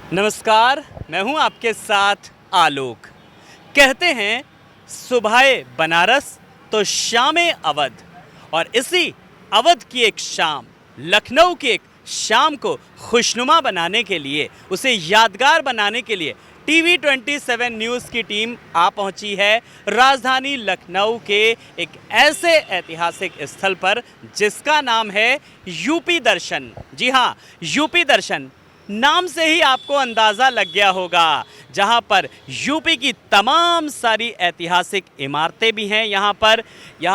नमस्कार, मैं हूं आपके साथ आलोक। कहते हैं सुबह बनारस तो शाम अवध, और इसी अवध की एक शाम, लखनऊ की एक शाम को खुशनुमा बनाने के लिए, उसे यादगार बनाने के लिए टीवी 27 न्यूज़ की टीम आ पहुंची है राजधानी लखनऊ के एक ऐसे ऐतिहासिक स्थल पर जिसका नाम है यूपी दर्शन। जी हाँ, यूपी दर्शन नाम से ही आपको अंदाज़ा लग गया होगा, जहां पर यूपी की तमाम सारी ऐतिहासिक इमारतें भी हैं। यहाँ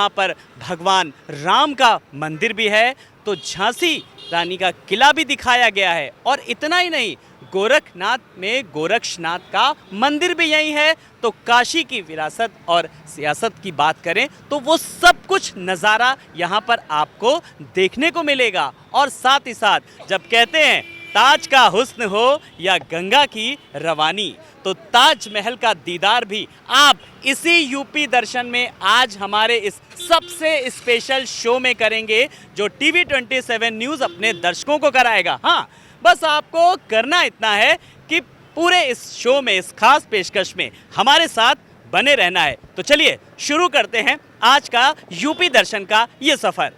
पर भगवान राम का मंदिर भी है, तो झांसी रानी का किला भी दिखाया गया है। और इतना ही नहीं, गोरखनाथ में गोरक्षनाथ का मंदिर भी यही है। तो काशी की विरासत और सियासत की बात करें तो वो सब कुछ नज़ारा यहाँ पर आपको देखने को मिलेगा। और साथ ही साथ जब कहते हैं ताज का हुस्न हो या गंगा की रवानी, तो ताजमहल का दीदार भी आप इसी यूपी दर्शन में आज हमारे इस सबसे स्पेशल शो में करेंगे, जो टीवी 27 न्यूज़ अपने दर्शकों को कराएगा। हाँ, बस आपको करना इतना है कि पूरे इस शो में, इस खास पेशकश में हमारे साथ बने रहना है। तो चलिए शुरू करते हैं आज का यूपी दर्शन का ये सफ़र।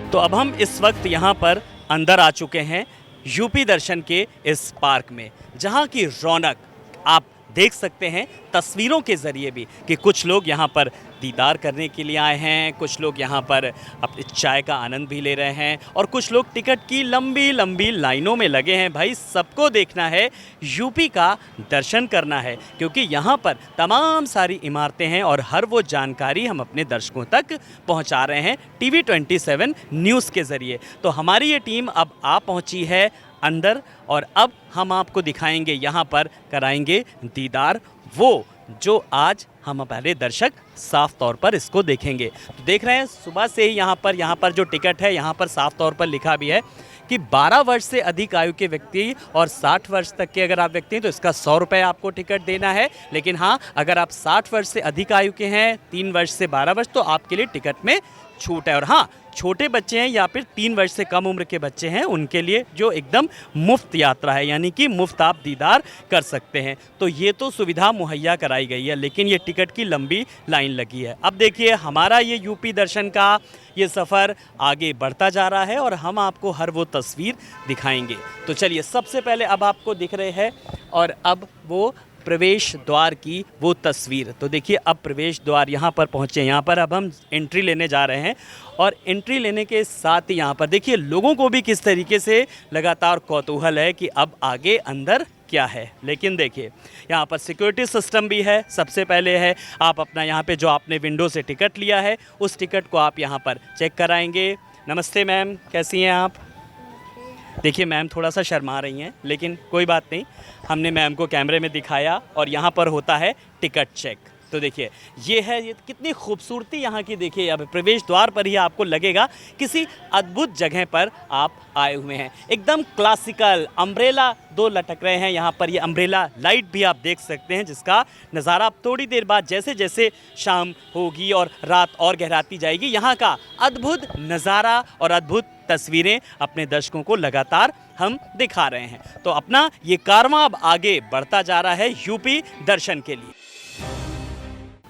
तो अब हम इस वक्त यहाँ पर अंदर आ चुके हैं यूपी दर्शन के इस पार्क में, जहाँ की रौनक आप देख सकते हैं तस्वीरों के ज़रिए भी कि कुछ लोग यहाँ पर दीदार करने के लिए आए हैं, कुछ लोग यहाँ पर अपनी चाय का आनंद भी ले रहे हैं, और कुछ लोग टिकट की लंबी लंबी लाइनों में लगे हैं। भाई, सबको देखना है, यूपी का दर्शन करना है, क्योंकि यहाँ पर तमाम सारी इमारतें हैं और हर वो जानकारी हम अपने दर्शकों तक पहुँचा रहे हैं टीवी 27 न्यूज़ के ज़रिए। तो हमारी ये टीम अब आ पहुँची है अंदर, और अब हम आपको दिखाएंगे, यहाँ पर कराएंगे दीदार वो जो आज हम पहले दर्शक साफ तौर पर इसको देखेंगे। तो देख रहे हैं सुबह से ही यहाँ पर जो टिकट है, यहाँ पर साफ तौर पर लिखा भी है कि 12 वर्ष से अधिक आयु के व्यक्ति और 60 वर्ष तक के अगर आप व्यक्ति हैं तो इसका 100 रुपये आपको टिकट देना है। लेकिन हाँ, अगर आप 60 वर्ष से अधिक आयु के हैं, 3 वर्ष से 12 वर्ष, तो आपके लिए टिकट में छूट है। और हाँ, छोटे बच्चे हैं या फिर 3 वर्ष से कम उम्र के बच्चे हैं, उनके लिए जो एकदम मुफ्त यात्रा है, यानी कि मुफ्त आप दीदार कर सकते हैं। तो ये तो सुविधा मुहैया कराई गई है, लेकिन ये टिकट की लंबी लाइन लगी है। अब देखिए, हमारा ये यूपी दर्शन का ये सफ़र आगे बढ़ता जा रहा है और हम आपको हर वो तस्वीर दिखाएंगे। तो चलिए, सबसे पहले अब आपको दिख रहे हैं, और अब वो प्रवेश द्वार की वो तस्वीर। तो देखिए, अब प्रवेश द्वार यहाँ पर पहुँचे, यहाँ पर अब हम एंट्री लेने जा रहे हैं, और एंट्री लेने के साथ ही यहाँ पर देखिए लोगों को भी किस तरीके से लगातार कौतूहल है कि अब आगे अंदर क्या है। लेकिन देखिए, यहाँ पर सिक्योरिटी सिस्टम भी है। सबसे पहले है, आप अपना यहाँ पे जो आपने विंडो से टिकट लिया है, उस टिकट को आप यहाँ पर चेक कराएंगे। नमस्ते मैम, कैसी हैं आप? देखिए, मैम थोड़ा सा शर्मा रही हैं, लेकिन कोई बात नहीं, हमने मैम को कैमरे में दिखाया, और यहाँ पर होता है टिकट चेक। तो देखिए, ये है, ये कितनी खूबसूरती यहाँ की। देखिए, अब प्रवेश द्वार पर ही आपको लगेगा किसी अद्भुत जगह पर आप आए हुए हैं। एकदम क्लासिकल अम्ब्रेला 2 लटक रहे हैं यहाँ पर। ये अम्ब्रेला लाइट भी आप देख सकते हैं, जिसका नज़ारा आप थोड़ी देर बाद, जैसे जैसे शाम होगी और रात और गहराती जाएगी, यहाँ का अद्भुत नज़ारा और अद्भुत तस्वीरें अपने दर्शकों को लगातार हम दिखा रहे हैं। तो अपना ये कारवां अब आगे बढ़ता जा रहा है यूपी दर्शन के लिए।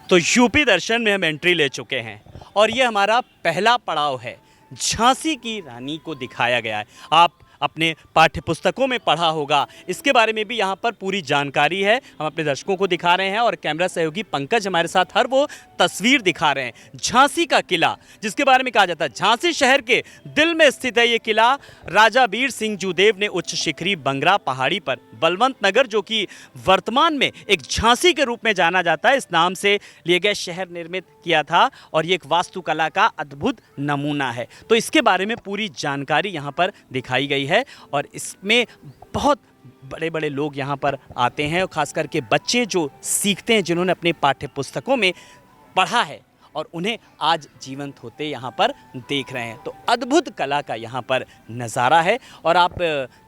तो यूपी दर्शन में हम एंट्री ले चुके हैं, और ये हमारा पहला पड़ाव है। झांसी की रानी को दिखाया गया है। आप अपने पाठ्य पुस्तकों में पढ़ा होगा, इसके बारे में भी यहाँ पर पूरी जानकारी है, हम अपने दर्शकों को दिखा रहे हैं। और कैमरा सहयोगी पंकज हमारे साथ हर वो तस्वीर दिखा रहे हैं। झांसी का किला, जिसके बारे में कहा जाता है झांसी शहर के दिल में स्थित है ये किला। राजा वीर सिंह जूदेव ने उच्च शिखरी बंगरा पहाड़ी पर बलवंत नगर, जो कि वर्तमान में एक झांसी के रूप में जाना जाता है, इस नाम से लिए गए शहर निर्मित किया था, और ये एक वास्तुकला का अद्भुत नमूना है। तो इसके बारे में पूरी जानकारी यहाँ पर दिखाई गई है, और इसमें बहुत बड़े बड़े लोग यहाँ पर आते हैं, और ख़ास करके बच्चे जो सीखते हैं, जिन्होंने अपने पाठ्य पुस्तकों में पढ़ा है, और उन्हें आज जीवंत होते यहाँ पर देख रहे हैं। तो अद्भुत कला का यहाँ पर नज़ारा है, और आप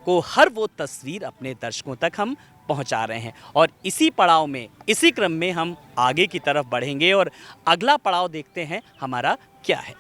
को हर वो तस्वीर अपने दर्शकों तक हम पहुँचा रहे हैं। और इसी पड़ाव में, इसी क्रम में हम आगे की तरफ बढ़ेंगे, और अगला पड़ाव देखते हैं हमारा क्या है।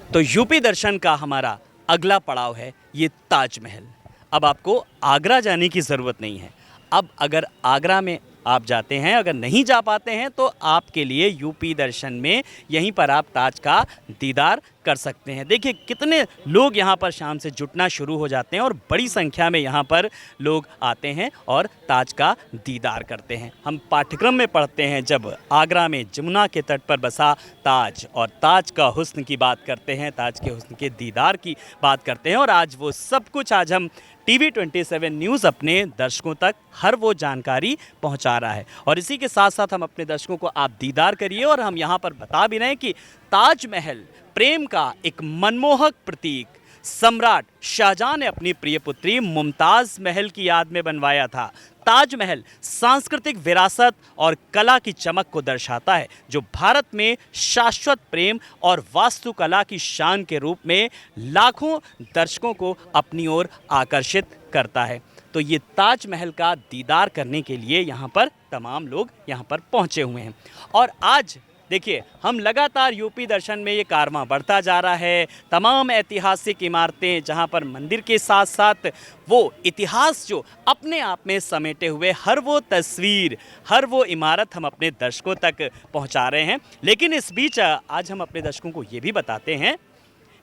तो यूपी दर्शन का हमारा अगला पड़ाव है ये ताजमहल। अब आपको आगरा जाने की ज़रूरत नहीं है। अब अगर आगरा में आप जाते हैं, अगर नहीं जा पाते हैं, तो आपके लिए यूपी दर्शन में यहीं पर आप ताज का दीदार कर सकते हैं। देखिए कितने लोग यहाँ पर शाम से जुटना शुरू हो जाते हैं और बड़ी संख्या में यहाँ पर लोग आते हैं और ताज का दीदार करते हैं। हम पाठ्यक्रम में पढ़ते हैं जब आगरा में जमुना के तट पर बसा ताज, और ताज का हुस्न की बात करते हैं, ताज के हुस्न के दीदार की बात करते हैं। और आज वो सब कुछ आज हम TV27 न्यूज़ अपने दर्शकों तक हर वो जानकारी पहुंचा रहा है। और इसी के साथ साथ हम अपने दर्शकों को आप दीदार करिए, और हम यहाँ पर बता भी रहे हैं कि ताजमहल प्रेम का एक मनमोहक प्रतीक सम्राट शाहजहां ने अपनी प्रिय पुत्री मुमताज़ महल की याद में बनवाया था। ताजमहल सांस्कृतिक विरासत और कला की चमक को दर्शाता है, जो भारत में शाश्वत प्रेम और वास्तुकला की शान के रूप में लाखों दर्शकों को अपनी ओर आकर्षित करता है। तो ये ताजमहल का दीदार करने के लिए यहाँ पर तमाम लोग यहाँ पर पहुँचे हुए हैं। और आज देखिए हम लगातार यूपी दर्शन में ये कारवां बढ़ता जा रहा है। तमाम ऐतिहासिक इमारतें, जहाँ पर मंदिर के साथ साथ वो इतिहास जो अपने आप में समेटे हुए हर वो तस्वीर, हर वो इमारत हम अपने दर्शकों तक पहुँचा रहे हैं। लेकिन इस बीच आज हम अपने दर्शकों को ये भी बताते हैं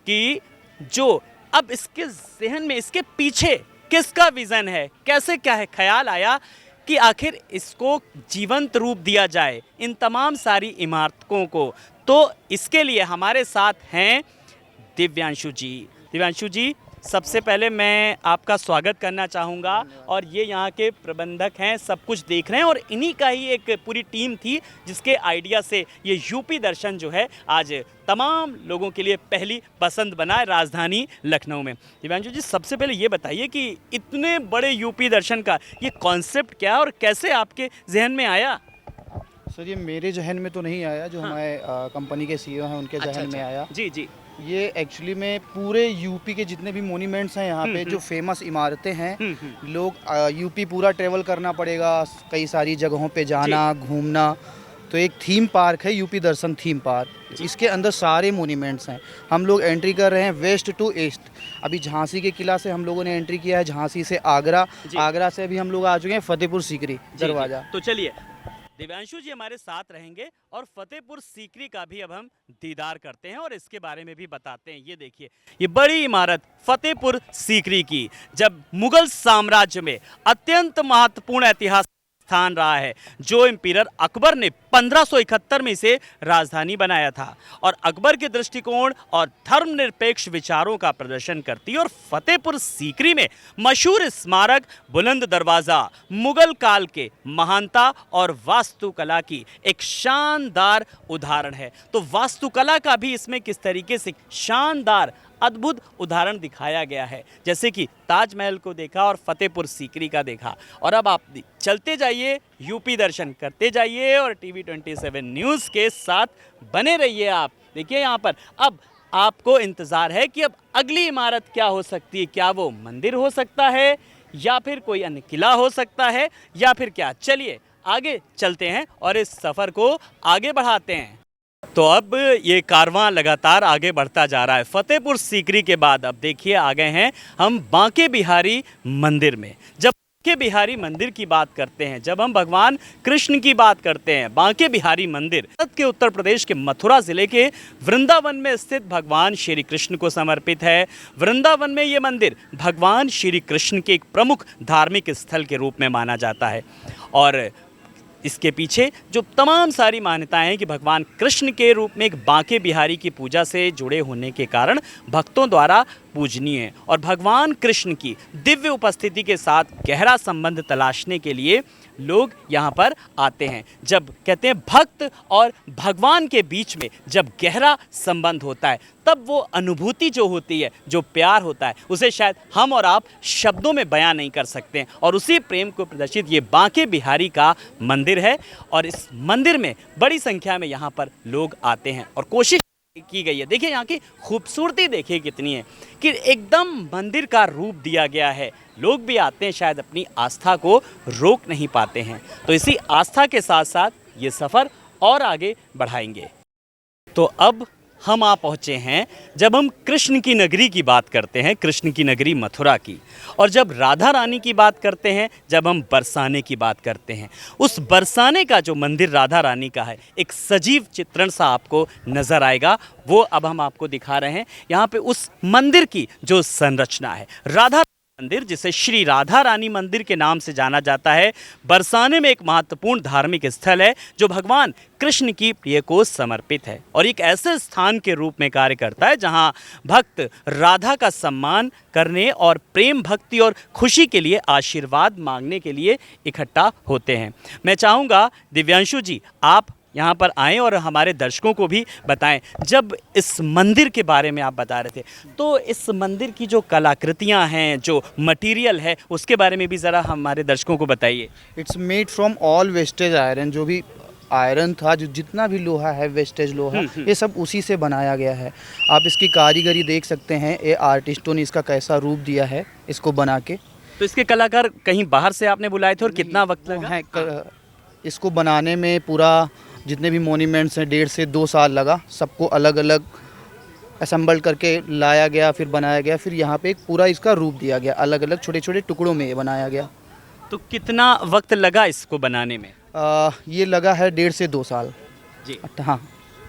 कि जो अब इसके जहन में, इसके पीछे किसका विज़न है, कैसे क्या है ख्याल आया कि आखिर इसको जीवंत रूप दिया जाए इन तमाम सारी इमारतों को। तो इसके लिए हमारे साथ हैं दिव्यांशु जी। दिव्यांशु जी, सबसे पहले मैं आपका स्वागत करना चाहूँगा। और ये यहाँ के प्रबंधक हैं, सब कुछ देख रहे हैं, और इन्हीं का ही एक पूरी टीम थी जिसके आइडिया से ये यूपी दर्शन जो है आज तमाम लोगों के लिए पहली पसंद बना है राजधानी लखनऊ में। दिव्यांशु जी, सबसे पहले ये बताइए कि इतने बड़े यूपी दर्शन का ये कॉन्सेप्ट क्या है और कैसे आपके जहन में आया? सर, ये मेरे जहन में तो नहीं आया, जो हमारे कंपनी के सीईओ हैं उनके जहन में आया। जी जी। ये एक्चुअली में पूरे यूपी के जितने भी मोन्यूमेंट्स हैं यहाँ पे, जो फेमस इमारतें हैं, लोग यूपी पूरा ट्रेवल करना पड़ेगा, कई सारी जगहों पे जाना, घूमना। तो एक थीम पार्क है, यूपी दर्शन थीम पार्क। इसके अंदर सारे मोन्यूमेंट्स हैं। हम लोग एंट्री कर रहे हैं वेस्ट टू ईस्ट। अभी झांसी के किला से हम लोगों ने एंट्री किया है, झांसी से आगरा, आगरा से अभी हम लोग आ चुके हैं फतेहपुर सीकरी दरवाज़ा। तो चलिए, दिव्यांशु जी हमारे साथ रहेंगे और फतेहपुर सीकरी का भी अब हम दीदार करते हैं और इसके बारे में भी बताते हैं। ये देखिए, ये बड़ी इमारत फतेहपुर सीकरी की, जब मुगल साम्राज्य में अत्यंत महत्वपूर्ण ऐतिहासिक स्थान रहा है, जो एम्पीयर अकबर ने 1571 में इसे राजधानी बनाया था और अकबर के दृष्टिकोण और धर्मनिरपेक्ष विचारों का प्रदर्शन करती है। और फतेहपुर सीकरी में मशहूर स्मारक बुलंद दरवाज़ा मुगल काल के महानता और वास्तुकला की एक शानदार उदाहरण है। तो वास्तुकला का भी इसमें किस तरीके से शानदार अद्भुत उदाहरण दिखाया गया है, जैसे कि ताजमहल को देखा और फतेहपुर सीकरी का देखा। और अब आप चलते जाइए, यूपी दर्शन करते जाइए और TV27 न्यूज़ के साथ बने रहिए। आप देखिए यहाँ पर अब आपको इंतज़ार है कि अब अगली इमारत क्या हो सकती है। क्या वो मंदिर हो सकता है, या फिर कोई अन्य किला हो सकता है, या फिर क्या? चलिए आगे चलते हैं और इस सफ़र को आगे बढ़ाते हैं। तो अब ये कारवां लगातार आगे बढ़ता जा रहा है। फतेहपुर सीकरी के बाद अब देखिए आ गए हैं हम बांके बिहारी मंदिर में। जब बांके बिहारी मंदिर की बात करते हैं, जब हम भगवान कृष्ण की बात करते हैं, बांके बिहारी मंदिर भारत के उत्तर प्रदेश के मथुरा जिले के वृंदावन में स्थित भगवान श्री कृष्ण को समर्पित है। वृंदावन में ये मंदिर भगवान श्री कृष्ण के एक प्रमुख धार्मिक स्थल के रूप में माना जाता है। और इसके पीछे जो तमाम सारी मान्यताएं हैं कि भगवान कृष्ण के रूप में एक बांके बिहारी की पूजा से जुड़े होने के कारण भक्तों द्वारा पूजनीय है। और भगवान कृष्ण की दिव्य उपस्थिति के साथ गहरा संबंध तलाशने के लिए लोग यहाँ पर आते हैं। जब कहते हैं भक्त और भगवान के बीच में जब गहरा संबंध होता है, तब वो अनुभूति जो होती है, जो प्यार होता है, उसे शायद हम और आप शब्दों में बयां नहीं कर सकते हैं। और उसी प्रेम को प्रदर्शित ये बांके बिहारी का मंदिर है। और इस मंदिर में बड़ी संख्या में यहाँ पर लोग आते हैं और कोशिश की गई है। देखिए यहाँ की खूबसूरती देखिए कितनी है कि एकदम मंदिर का रूप दिया गया है। लोग भी आते हैं, शायद अपनी आस्था को रोक नहीं पाते हैं। तो इसी आस्था के साथ साथ ये सफ़र और आगे बढ़ाएंगे। तो अब हम आ पहुँचे हैं जब हम कृष्ण की नगरी की बात करते हैं, कृष्ण की नगरी मथुरा की, और जब राधा रानी की बात करते हैं, जब हम बरसाने की बात करते हैं, उस बरसाने का जो मंदिर राधा रानी का है, एक सजीव चित्रण सा आपको नज़र आएगा। वो अब हम आपको दिखा रहे हैं। यहाँ पे उस मंदिर की जो संरचना है, राधा मंदिर जिसे श्री राधा रानी मंदिर के नाम से जाना जाता है, बरसाने में एक महत्वपूर्ण धार्मिक स्थल है जो भगवान कृष्ण की प्रिय को समर्पित है और एक ऐसे स्थान के रूप में कार्य करता है जहां भक्त राधा का सम्मान करने और प्रेम भक्ति और खुशी के लिए आशीर्वाद मांगने के लिए इकट्ठा होते हैं। मैं चाहूँगा दिव्यांशु जी आप यहाँ पर आएँ और हमारे दर्शकों को भी बताएं। जब इस मंदिर के बारे में आप बता रहे थे, तो इस मंदिर की जो कलाकृतियाँ हैं, जो मटेरियल है, उसके बारे में भी ज़रा हमारे दर्शकों को बताइए। It's made from all wastage iron. जो भी आयरन था, जो जितना भी लोहा है, वेस्टेज लोहा, ये सब उसी से बनाया गया है। आप इसकी कारीगरी देख सकते हैं, ये आर्टिस्टों ने इसका कैसा रूप दिया है इसको बना के। तो इसके कलाकार कहीं बाहर से आपने बुलाए थे और कितना वक्त लगा? इसको बनाने में पूरा जितने भी मॉन्यूमेंट्स हैं 1.5 से 2 साल लगा। सबको अलग अलग असेंबल करके लाया गया, फिर बनाया गया, फिर यहाँ पे एक पूरा इसका रूप दिया गया, अलग अलग छोटे छोटे टुकड़ों में ये बनाया गया। तो कितना वक्त लगा इसको बनाने में? ये लगा है 1.5 से 2 साल जी। हाँ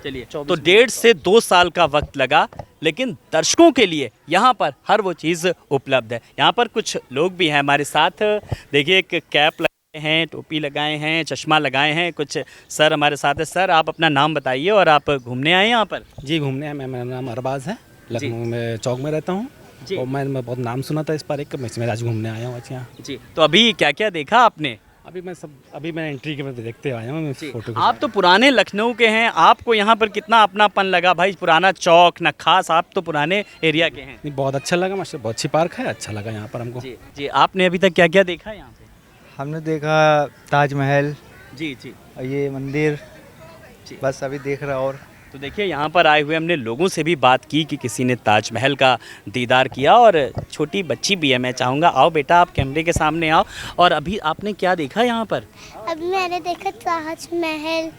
चलिए, तो 1.5 से 2 साल का वक्त लगा, लेकिन दर्शकों के लिए यहाँ पर हर वो चीज़ उपलब्ध है। यहाँ पर कुछ लोग भी हैं हमारे साथ। देखिए, एक कैप हैं, टोपी लगाए हैं, चश्मा लगाए हैं, कुछ सर हमारे साथ है। सर आप अपना नाम बताइए और आप घूमने आए हैं यहाँ पर? जी घूमने आए। मेरा नाम अरबाज है, लखनऊ में चौक में रहता हूँ और मैं बहुत नाम सुना था इस पार्क का, मैं आज घूमने आया हूँ यहाँ। जी, तो अभी क्या क्या देखा आपने? अभी मैं एंट्री के बाद देखते आया हूँ फोटो। आप तो पुराने लखनऊ के हैं, आपको यहाँ पर कितना अपनापन लगा भाई? पुराना चौक न खास, आप तो पुराने एरिया के हैं। बहुत अच्छा लगा, माशाल्लाह बहुत अच्छी पार्क है, अच्छा लगा यहाँ पर हमको। जी जी, आपने अभी तक क्या क्या देखा यहाँ पे? हमने देखा ताजमहल, जी जी, ये मंदिर, बस अभी देख रहा। और तो देखिए, यहाँ पर आए हुए हमने लोगों से भी बात की कि किसी ने ताजमहल का दीदार किया, और छोटी बच्ची भी है। मैं चाहूँगा आओ बेटा, आप कैमरे के सामने आओ। और अभी आपने क्या देखा यहाँ पर? अभी मैंने देखा ताजमहल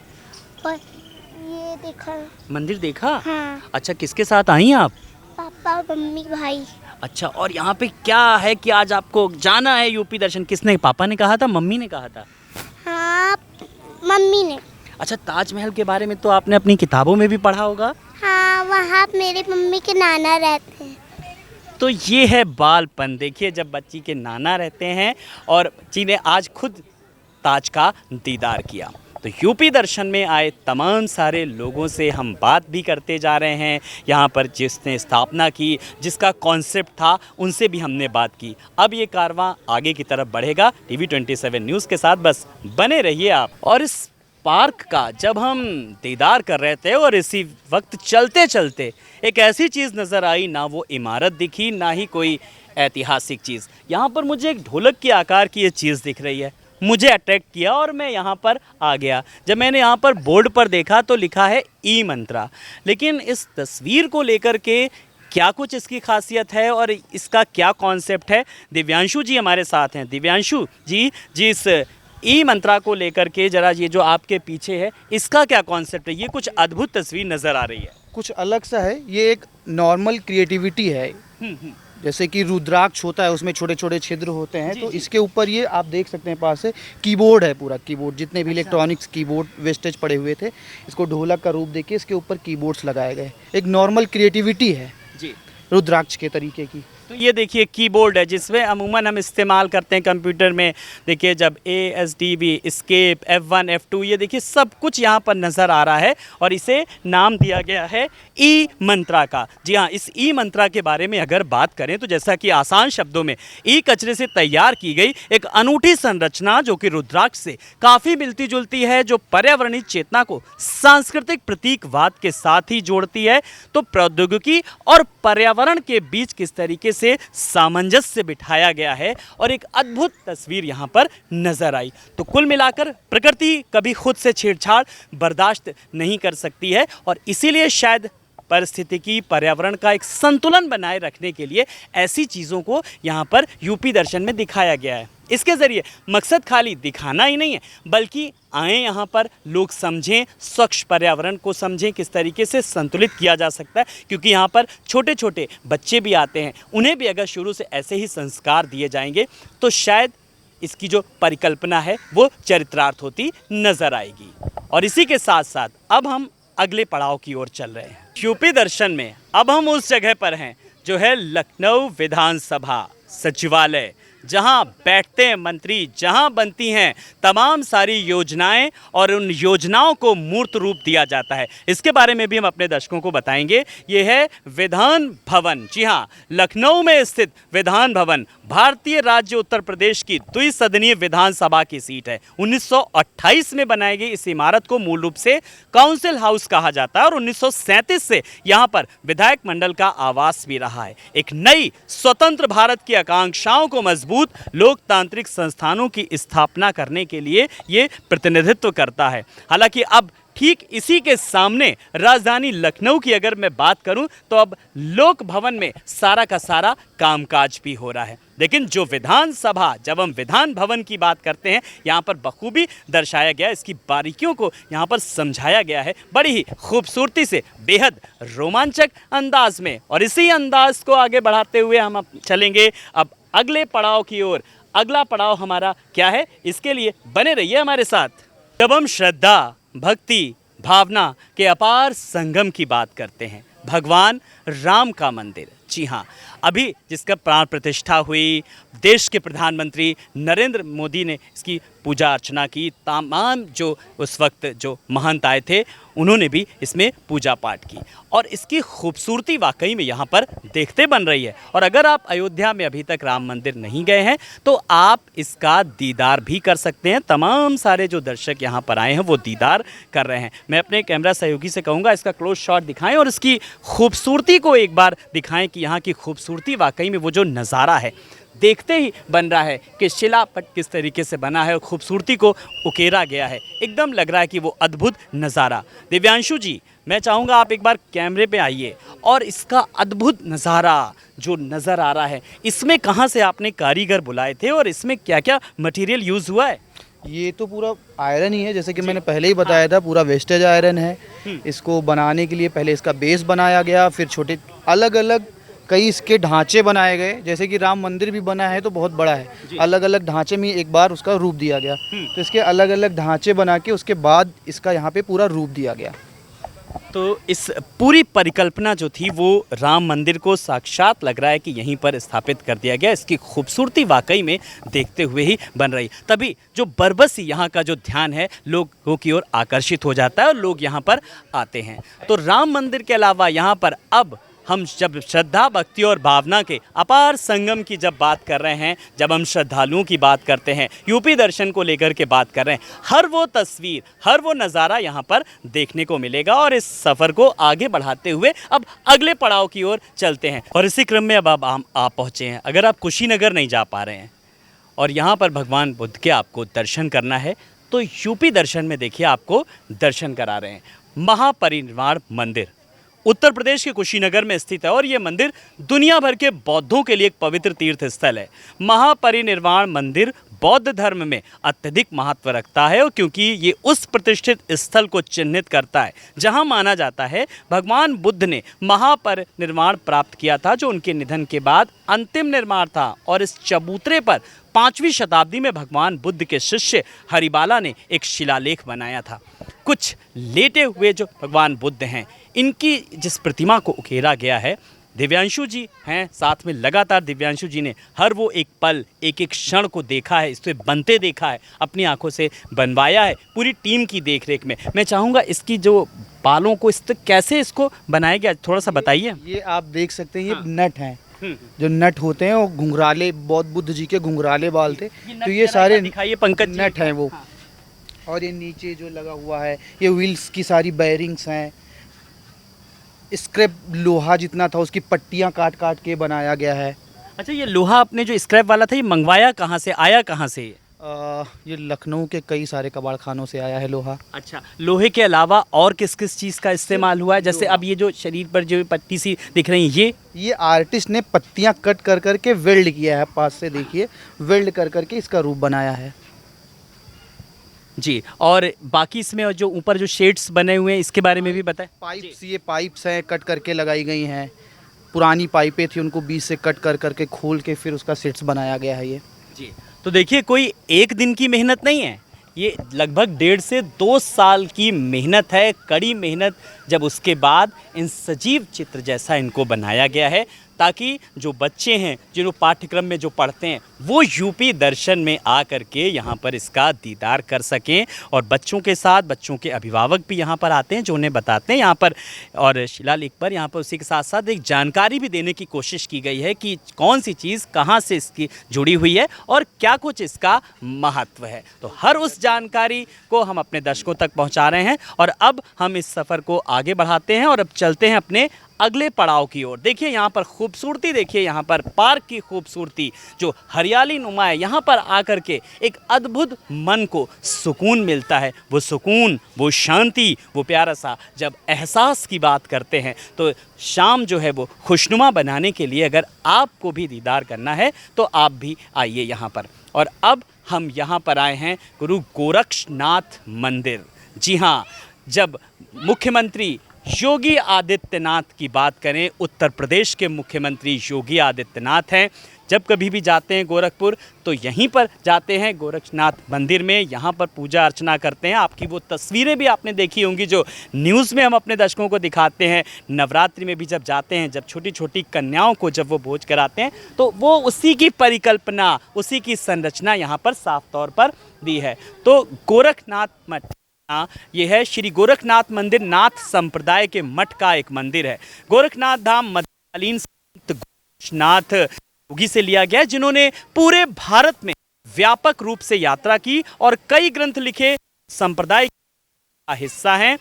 और ये देखा मंदिर देखा? हाँ। अच्छा, किसके साथ आई हैं आप? पापा मम्मी भाई। अच्छा, और यहाँ पे क्या है कि आज आपको जाना है यूपी दर्शन? किसने, पापा ने कहा था, मम्मी ने कहा था? हाँ, मम्मी ने। अच्छा, ताजमहल के बारे में तो आपने अपनी किताबों में भी पढ़ा होगा। हाँ, वहाँ मेरे मम्मी के नाना रहते हैं। तो ये है बालपन। देखिए, जब बच्ची के नाना रहते हैं और बच्ची ने आज खुद ताज का दीदार किया। तो यूपी दर्शन में आए तमाम सारे लोगों से हम बात भी करते जा रहे हैं। यहाँ पर जिसने स्थापना की, जिसका कॉन्सेप्ट था, उनसे भी हमने बात की। अब ये कारवां आगे की तरफ बढ़ेगा। TV27 न्यूज़ के साथ बस बने रहिए आप। और इस पार्क का जब हम दीदार कर रहे थे और इसी वक्त चलते चलते एक ऐसी चीज़ नज़र आई, ना वो इमारत दिखी, ना ही कोई ऐतिहासिक चीज़। यहाँ पर मुझे एक ढोलक के आकार की ये चीज़ दिख रही है, मुझे अट्रैक्ट किया और मैं यहाँ पर आ गया। जब मैंने यहाँ पर बोर्ड पर देखा तो लिखा है ई मंत्रा, लेकिन इस तस्वीर को लेकर के क्या कुछ इसकी खासियत है और इसका क्या कॉन्सेप्ट है, दिव्यांशु जी हमारे साथ हैं। दिव्यांशु जी, इस ई मंत्रा को लेकर के ज़रा, ये जो आपके पीछे है, इसका क्या कॉन्सेप्ट है? ये कुछ अद्भुत तस्वीर नज़र आ रही है। कुछ अलग सा है, ये एक नॉर्मल क्रिएटिविटी है। जैसे कि रुद्राक्ष होता है, उसमें छोटे छोटे छिद्र होते हैं, तो इसके ऊपर ये आप देख सकते हैं पास से कीबोर्ड है, पूरा कीबोर्ड, जितने भी इलेक्ट्रॉनिक्स कीबोर्ड वेस्टेज पड़े हुए थे, इसको ढोलक का रूप देके इसके ऊपर कीबोर्ड्स लगाए गए। एक नॉर्मल क्रिएटिविटी है जी, रुद्राक्ष के तरीके की। तो ये देखिए कीबोर्ड है जिसमें अमूमन हम इस्तेमाल करते हैं कंप्यूटर में। देखिए, जब ASDB, एस्केप, F1, F2, ये देखिए सब कुछ यहाँ पर नज़र आ रहा है और इसे नाम दिया गया है ई मंत्रा का। जी हाँ, इस ई मंत्रा के बारे में अगर बात करें तो जैसा कि आसान शब्दों में ई कचरे से तैयार की गई एक अनूठी संरचना जो कि रुद्राक्ष से काफ़ी मिलती जुलती है, जो पर्यावरणीय चेतना को सांस्कृतिक प्रतीकवाद के साथ ही जोड़ती है। तो प्रौद्योगिकी और पर्यावरण के बीच किस तरीके से सामंजस्य बिठाया गया है और एक अद्भुत तस्वीर यहाँ पर नजर आई। तो कुल मिलाकर प्रकृति कभी खुद से छेड़छाड़ बर्दाश्त नहीं कर सकती है और इसीलिए शायद परिस्थितिकी, पर्यावरण का एक संतुलन बनाए रखने के लिए ऐसी चीज़ों को यहाँ पर यूपी दर्शन में दिखाया गया है। इसके ज़रिए मकसद खाली दिखाना ही नहीं है, बल्कि आए यहाँ पर लोग समझें, स्वच्छ पर्यावरण को समझें, किस तरीके से संतुलित किया जा सकता है। क्योंकि यहाँ पर छोटे छोटे बच्चे भी आते हैं, उन्हें भी अगर शुरू से ऐसे ही संस्कार दिए जाएंगे तो शायद इसकी जो परिकल्पना है वो चरितार्थ होती नज़र आएगी। और इसी के साथ साथ अब हम अगले पड़ाव की ओर चल रहे हैं। यूपी दर्शन में अब हम उस जगह पर हैं जो है लखनऊ विधानसभा सचिवालय, जहां बैठते हैं मंत्री, जहां बनती हैं तमाम सारी योजनाएं और उन योजनाओं को मूर्त रूप दिया जाता है। इसके बारे में भी हम अपने दर्शकों को बताएंगे। ये है विधान भवन। जी हाँ, लखनऊ में स्थित विधान भवन भारतीय राज्य उत्तर प्रदेश की द्विसदनीय विधानसभा की सीट है। 1928 में बनाई गई इस इमारत को मूल रूप से काउंसिल हाउस कहा जाता है और 1937 से यहाँ पर विधायक मंडल का आवास भी रहा है। एक नई स्वतंत्र भारत की आकांक्षाओं को मजबूत लोकतांत्रिक संस्थानों की स्थापना करने के लिए ये प्रतिनिधित्व करता है। हालांकि अब ठीक इसी के सामने राजधानी लखनऊ की अगर मैं बात करूं तो अब लोक भवन में सारा का सारा कामकाज भी हो रहा है। लेकिन जो विधानसभा, जब हम विधान भवन की बात करते हैं, यहाँ पर बखूबी दर्शाया गया, इसकी बारीकियों को यहाँ पर समझाया गया है बड़ी ही खूबसूरती से, बेहद रोमांचक अंदाज में। और इसी अंदाज को आगे बढ़ाते हुए हम अब चलेंगे अब अगले पड़ाव की ओर। अगला पड़ाव हमारा क्या है, इसके लिए बने रहिए हमारे साथ। जब हम श्रद्धा, भक्ति, भावना के अपार संगम की बात करते हैं, भगवान राम का मंदिर, जी हाँ, अभी जिसका प्राण प्रतिष्ठा हुई, देश के प्रधानमंत्री नरेंद्र मोदी ने इसकी पूजा अर्चना की, तमाम जो उस वक्त जो महंत आए थे उन्होंने भी इसमें पूजा पाठ की और इसकी खूबसूरती वाकई में यहाँ पर देखते बन रही है। और अगर आप अयोध्या में अभी तक राम मंदिर नहीं गए हैं तो आप इसका दीदार भी कर सकते हैं। तमाम सारे जो दर्शक यहाँ पर आए हैं वो दीदार कर रहे हैं। मैं अपने कैमरा सहयोगी से कहूँगा इसका क्लोज शॉट दिखाएं और इसकी खूबसूरती को एक बार दिखाएं कि यहाँ की खूबसूरती वाकई में वो जो नज़ारा है देखते ही बन रहा है कि शिलापट किस तरीके से बना है और खूबसूरती को उकेरा गया है। एकदम लग रहा है कि वो अद्भुत नज़ारा। दिव्यांशु जी, मैं चाहूँगा आप एक बार कैमरे पे आइए और इसका अद्भुत नज़ारा जो नज़र आ रहा है, इसमें कहाँ से आपने कारीगर बुलाए थे और इसमें क्या क्या मटेरियल यूज़ हुआ है? ये तो पूरा आयरन ही है, जैसे कि मैंने पहले ही बताया था, पूरा वेस्टेज आयरन है। इसको बनाने के लिए पहले इसका बेस बनाया गया, फिर छोटे अलग अलग कई इसके ढांचे बनाए गए। जैसे कि राम मंदिर भी बना है तो बहुत बड़ा है, अलग अलग ढांचे में एक बार उसका रूप दिया गया, तो इसके अलग अलग ढांचे बना के उसके बाद इसका यहाँ पे पूरा रूप दिया गया। तो इस पूरी परिकल्पना जो थी वो राम मंदिर को साक्षात लग रहा है कि यहीं पर स्थापित कर दिया गया। इसकी खूबसूरती वाकई में देखते हुए ही बन रही, तभी जो बरबसी यहाँ का जो ध्यान है लोगों की ओर आकर्षित हो जाता है और लोग यहाँ पर आते हैं। तो राम मंदिर के अलावा यहाँ पर अब हम जब श्रद्धा, भक्ति और भावना के अपार संगम की जब बात कर रहे हैं, जब हम श्रद्धालुओं की बात करते हैं, यूपी दर्शन को लेकर के बात कर रहे हैं, हर वो तस्वीर, हर वो नज़ारा यहाँ पर देखने को मिलेगा। और इस सफ़र को आगे बढ़ाते हुए अब अगले पड़ाव की ओर चलते हैं। और इसी क्रम में अब हम आप पहुँचे हैं। अगर आप कुशीनगर नहीं जा पा रहे हैं और यहाँ पर भगवान बुद्ध के आपको दर्शन करना है तो यूपी दर्शन में देखिए आपको दर्शन करा रहे हैं महापरिनिर्वाण मंदिर। उत्तर प्रदेश के कुशीनगर में स्थित है और ये मंदिर दुनिया भर के बौद्धों के लिए एक पवित्र तीर्थ स्थल है। महापरिनिर्वाण मंदिर बौद्ध धर्म में अत्यधिक महत्व रखता है, और क्योंकि ये उस प्रतिष्ठित स्थल को चिन्हित करता है जहां माना जाता है भगवान बुद्ध ने महापरिनिर्वाण प्राप्त किया था, जो उनके निधन के बाद अंतिम निर्माण था। और इस चबूतरे पर 5वीं शताब्दी में भगवान बुद्ध के शिष्य हरिबाला ने एक शिलालेख बनाया था। कुछ लेटे हुए जो भगवान बुद्ध हैं, इनकी जिस प्रतिमा को उकेरा गया है, दिव्यांशु जी हैं साथ में, लगातार दिव्यांशु जी ने हर वो एक पल, एक एक क्षण को देखा है, इसे बनते देखा है, अपनी आंखों से बनवाया है पूरी टीम की देखरेख में। मैं चाहूँगा इसकी जो बालों को कैसे इसको बनाया गया, थोड़ा सा बताइए। ये आप देख सकते हैं, ये नट हैं, जो नट होते हैं वो घुंघराले, बौद्ध बुद्ध जी के घुंघराले बाल थे, तो ये सारे दिखाइए पंकज, नट हैं वो। और ये नीचे जो लगा हुआ है ये व्हील्स की सारी बेयरिंग्स हैं। स्क्रैप लोहा जितना था उसकी पट्टियां काट काट के बनाया गया है। अच्छा, ये लोहा आपने जो स्क्रैप वाला था ये मंगवाया कहाँ से, आया कहाँ से? ये लखनऊ के कई सारे कबाड़ खानों से आया है लोहा। अच्छा, लोहे के अलावा और किस किस चीज़ का इस्तेमाल हुआ है? जैसे अब ये जो शरीर पर जो पट्टी सी दिख रही है, ये आर्टिस्ट ने पत्तियां कट कर करके वेल्ड किया है, पास से देखिए, वेल्ड कर करके इसका रूप बनाया है। जी, और बाकी इसमें जो ऊपर जो शेड्स बने हुए हैं इसके बारे में भी बताएं। पाइप्स, ये पाइप्स हैं, कट करके लगाई गई हैं। पुरानी पाइपें थी, उनको बीच से कट कर करके खोल के फिर उसका सेट्स बनाया गया है ये। जी, तो देखिए कोई एक दिन की मेहनत नहीं है, ये लगभग 1.5 से 2 साल की मेहनत है, कड़ी मेहनत। जब उसके बाद इन सजीव चित्र जैसा इनको बनाया गया है ताकि जो बच्चे हैं जिन्होंने पाठ्यक्रम में जो पढ़ते हैं वो यूपी दर्शन में आ करके यहाँ पर इसका दीदार कर सकें, और बच्चों के साथ बच्चों के अभिभावक भी यहाँ पर आते हैं जो उन्हें बताते हैं यहाँ पर। और शिलालेख पर यहाँ पर उसी के साथ साथ एक जानकारी भी देने की कोशिश की गई है कि कौन सी चीज़ कहाँ से इसकी जुड़ी हुई है और क्या कुछ इसका महत्व है। तो हर उस जानकारी को हम अपने दर्शकों तक पहुँचा रहे हैं, और अब हम इस सफ़र को आगे बढ़ाते हैं और अब चलते हैं अपने अगले पड़ाव की ओर। देखिए यहाँ पर खूबसूरती, देखिए यहाँ पर पार्क की खूबसूरती जो हरियाली नुमा है। यहाँ पर आकर के एक अद्भुत मन को सुकून मिलता है। वो सुकून, वो शांति, वो प्यारा सा जब एहसास की बात करते हैं तो शाम जो है वो खुशनुमा बनाने के लिए अगर आपको भी दीदार करना है तो आप भी आइए यहाँ पर। और अब हम यहाँ पर आए हैं गुरु गोरक्षनाथ मंदिर। जी हाँ, जब मुख्यमंत्री योगी आदित्यनाथ की बात करें, उत्तर प्रदेश के मुख्यमंत्री योगी आदित्यनाथ हैं, जब कभी भी जाते हैं गोरखपुर तो यहीं पर जाते हैं गोरक्षनाथ मंदिर में, यहाँ पर पूजा अर्चना करते हैं। आपकी वो तस्वीरें भी आपने देखी होंगी जो न्यूज़ में हम अपने दर्शकों को दिखाते हैं। नवरात्रि में भी जब जाते हैं, जब छोटी छोटी कन्याओं को जब वो भोज कराते हैं तो वो उसी की परिकल्पना, उसी की संरचना यहाँ पर साफ तौर पर दी है। तो गोरखनाथ मठ, ये है श्री गोरखनाथ मंदिर, नाथ संप्रदाय के मठ का एक मंदिर है। गोरखनाथ धाम मध्यकालीन संत गोरक्षनाथ योगी से लिया गया, जिन्होंने पूरे भारत में व्यापक रूप से यात्रा की और कई ग्रंथ लिखे, संप्रदाय का हिस्सा हैं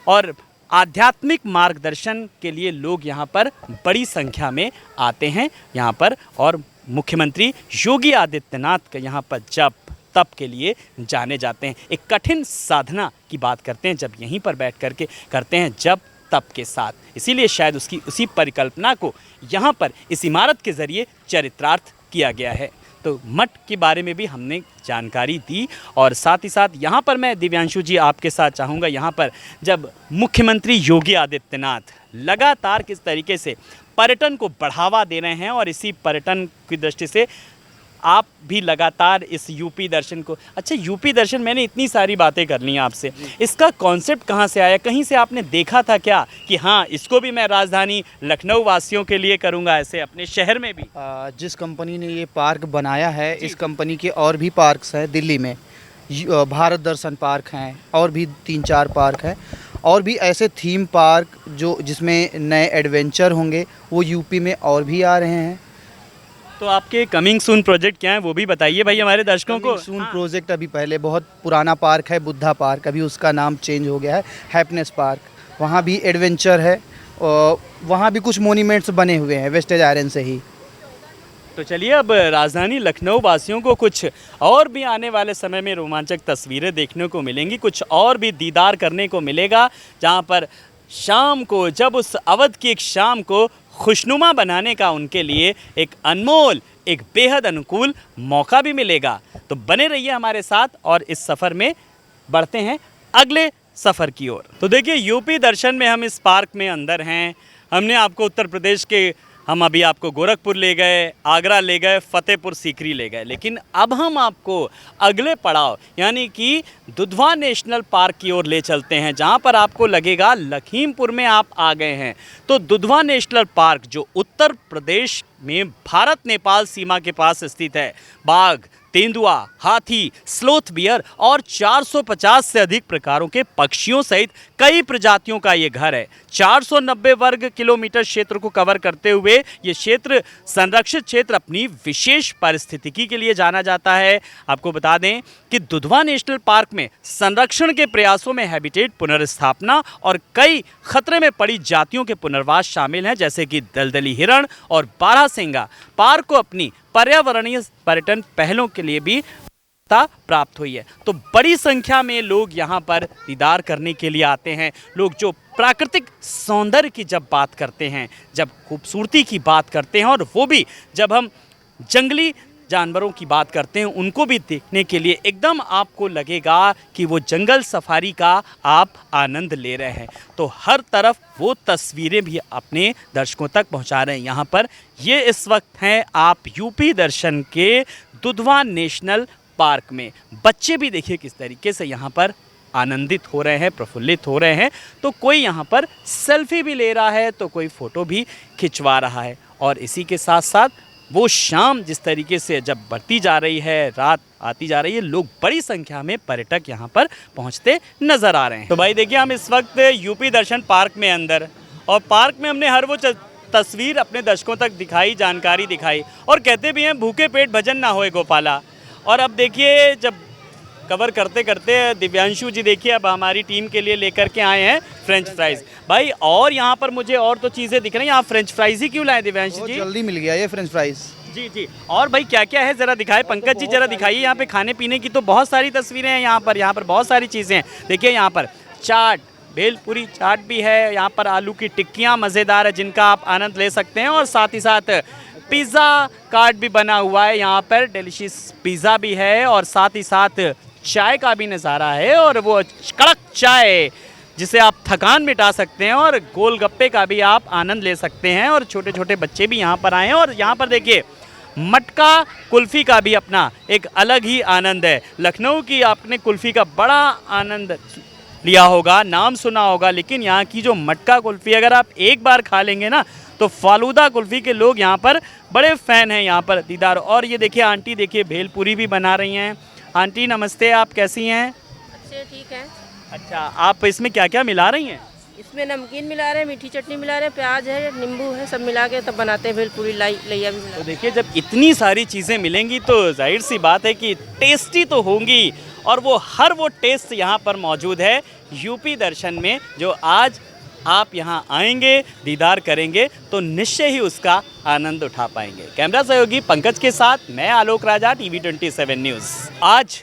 और आध्यात्मिक मार्गदर्शन के लिए लोग यहाँ पर बड़ी संख्या में आते हैं यहाँ पर। और मुख्यमंत्री योगी आदित्यनाथ का यहाँ पर जप तप के लिए जाने जाते हैं। एक कठिन साधना की बात करते हैं जब यहीं पर बैठ करके करते हैं जप तप के साथ, इसीलिए शायद उसकी उसी परिकल्पना को यहाँ पर इस इमारत के ज़रिए चरितार्थ किया गया है। तो मठ के बारे में भी हमने जानकारी दी, और साथ ही साथ यहाँ पर मैं दिव्यांशु जी आपके साथ चाहूँगा, यहाँ पर जब मुख्यमंत्री योगी आदित्यनाथ लगातार किस तरीके से पर्यटन को बढ़ावा दे रहे हैं और इसी पर्यटन की दृष्टि से आप भी लगातार इस यूपी दर्शन को, अच्छा यूपी दर्शन, मैंने इतनी सारी बातें कर ली आपसे, इसका कॉन्सेप्ट कहाँ से आया? कहीं से आपने देखा था क्या कि हाँ इसको भी मैं राजधानी लखनऊ वासियों के लिए करूँगा, ऐसे अपने शहर में भी? जिस कंपनी ने ये पार्क बनाया है, इस कंपनी के और भी पार्क्स हैं दिल्ली में, भारत दर्शन पार्क हैं, और भी 3-4 पार्क हैं, और भी ऐसे थीम पार्क जो जिसमें नए एडवेंचर होंगे वो यूपी में और भी आ रहे हैं। तो आपके कमिंग सून प्रोजेक्ट क्या है वो भी बताइए भाई हमारे दर्शकों को। सून प्रोजेक्ट अभी पहले बहुत पुराना पार्क है बुद्धा पार्क, अभी उसका नाम चेंज हो गया है हैप्पीनेस पार्क। वहाँ भी एडवेंचर है और वहाँ भी कुछ मोन्यूमेंट्स बने हुए हैं वेस्टेज आयरन से ही। तो चलिए अब राजधानी लखनऊ वासियों को कुछ और भी आने वाले समय में रोमांचक तस्वीरें देखने को मिलेंगी, कुछ और भी दीदार करने को मिलेगा, जहाँ पर शाम को जब उस अवध की एक शाम को खुशनुमा बनाने का उनके लिए एक अनमोल, एक बेहद अनुकूल मौका भी मिलेगा। तो बने रहिए हमारे साथ और इस सफ़र में बढ़ते हैं अगले सफ़र की ओर। तो देखिए यूपी दर्शन में हम इस पार्क में अंदर हैं। हमने आपको उत्तर प्रदेश के, हम अभी आपको गोरखपुर ले गए, आगरा ले गए, फतेहपुर सीकरी ले गए, लेकिन अब हम आपको अगले पड़ाव यानी कि दुधवा नेशनल पार्क की ओर ले चलते हैं, जहां पर आपको लगेगा लखीमपुर में आप आ गए हैं। तो दुधवा नेशनल पार्क जो उत्तर प्रदेश में भारत नेपाल सीमा के पास स्थित है, बाघ, तेंदुआ, हाथी, स्लोथ बियर और 450 से अधिक प्रकारों के पक्षियों सहित कई प्रजातियों का ये घर है। 490 वर्ग किलोमीटर क्षेत्र को कवर करते हुए ये क्षेत्र संरक्षित क्षेत्र अपनी विशेष पारिस्थितिकी के लिए जाना जाता है। आपको बता दें कि दुधवा नेशनल पार्क में संरक्षण के प्रयासों में हैबिटेट पुनर्स्थापना और कई खतरे में पड़ी जातियों के पुनर्वास शामिल हैं, जैसे कि दलदली हिरण और बारहसिंगा। पार्क को अपनी पर्यावरणीय पर्यटन पहलों के लिए भी प्राप्त हुई है। तो बड़ी संख्या में लोग यहाँ पर दीदार करने के लिए आते हैं। लोग जो प्राकृतिक सौंदर्य की जब बात करते हैं, जब खूबसूरती की बात करते हैं, और वो भी जब हम जंगली जानवरों की बात करते हैं, उनको भी देखने के लिए एकदम आपको लगेगा कि वो जंगल सफारी का आप आनंद ले रहे हैं। तो हर तरफ वो तस्वीरें भी अपने दर्शकों तक पहुंचा रहे हैं। यहाँ पर ये इस वक्त हैं आप यूपी दर्शन के दुधवा नेशनल पार्क में। बच्चे भी देखिए किस तरीके से यहाँ पर आनंदित हो रहे हैं, प्रफुल्लित हो रहे हैं। तो कोई यहाँ पर सेल्फी भी ले रहा है, तो कोई फ़ोटो भी खिंचवा रहा है। और इसी के साथ साथ वो शाम जिस तरीके से जब बढ़ती जा रही है, रात आती जा रही है, लोग बड़ी संख्या में पर्यटक यहाँ पर पहुँचते नज़र आ रहे हैं। तो भाई देखिए, हम इस वक्त यूपी दर्शन पार्क में अंदर, और पार्क में हमने हर वो तस्वीर अपने दर्शकों तक दिखाई, जानकारी दिखाई, और कहते भी हैं भूखे पेट भजन ना होए गोपाला। और अब देखिए, जब कवर करते करते दिव्यांशु जी देखिए अब हमारी टीम के लिए लेकर के आए हैं फ्रेंच फ्राइज़। भाई और यहाँ पर मुझे और तो चीज़ें दिख रही हैं, आप फ्रेंच फ्राइज़ ही क्यों लाए दिव्यांशु जी? जल्दी मिल गया ये फ्रेंच फ्राइज। जी जी। और भाई क्या क्या है ज़रा दिखाए, पंकज जी ज़रा दिखाइए। यहाँ पे खाने पीने की तो बहुत सारी तस्वीरें हैं यहाँ पर बहुत सारी चीज़ें हैं। देखिए यहाँ पर चाट, भेलपुरी चाट भी है, यहाँ पर आलू की टिक्कियाँ मज़ेदार है जिनका आप आनंद ले सकते हैं, और साथ ही साथ पिज़्ज़ा कार्ट भी बना हुआ है यहाँ पर, डिलीशियस पिज़्ज़ा भी है, और साथ ही साथ चाय का भी नज़ारा है, और वो कड़क चाय जिसे आप थकान मिटा सकते हैं, और गोलगप्पे का भी आप आनंद ले सकते हैं। और छोटे छोटे बच्चे भी यहाँ पर आए हैं। और यहाँ पर देखिए मटका कुल्फ़ी का भी अपना एक अलग ही आनंद है। लखनऊ की आपने कुल्फ़ी का बड़ा आनंद लिया होगा, नाम सुना होगा, लेकिन यहाँ की जो मटका कुल्फ़ी अगर आप एक बार खा लेंगे ना, तो फालूदा कुल्फ़ी के लोग यहाँ पर बड़े फ़ैन हैं यहाँ पर दीदार। और ये देखिए आंटी देखिए भेलपुरी भी बना रही हैं। आंटी नमस्ते, आप कैसी हैं? अच्छे, ठीक है। अच्छा, आप इसमें क्या क्या मिला रही हैं? इसमें नमकीन मिला रहे हैं, मीठी चटनी मिला रहे हैं, प्याज है, नींबू है, सब मिला के तब बनाते हैं भेलपुरी, लैया भी मिला। तो देखिए जब इतनी सारी चीज़ें मिलेंगी तो जाहिर सी बात है कि टेस्टी तो होंगी, और वो हर वो टेस्ट यहाँ पर मौजूद है यूपी दर्शन में, जो आज आप यहाँ आएंगे, दीदार करेंगे तो निश्चय ही उसका आनंद उठा पाएंगे। कैमरा सहयोगी पंकज के साथ मैं आलोक राजा, टीवी 27 न्यूज़। आज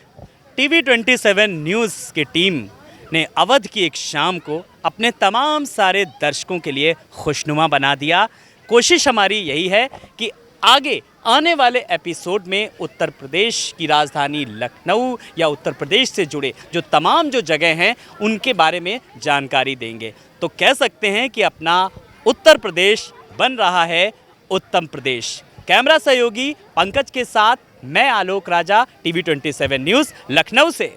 टीवी 27 न्यूज़ की टीम ने अवध की एक शाम को अपने तमाम सारे दर्शकों के लिए खुशनुमा बना दिया। कोशिश हमारी यही है कि आगे आने वाले एपिसोड में उत्तर प्रदेश की राजधानी लखनऊ या उत्तर प्रदेश से जुड़े जो तमाम जो जगह हैं उनके बारे में जानकारी देंगे। तो कह सकते हैं कि अपना उत्तर प्रदेश बन रहा है उत्तम प्रदेश। कैमरा सहयोगी पंकज के साथ मैं आलोक राजा, टीवी 27 न्यूज़ लखनऊ से।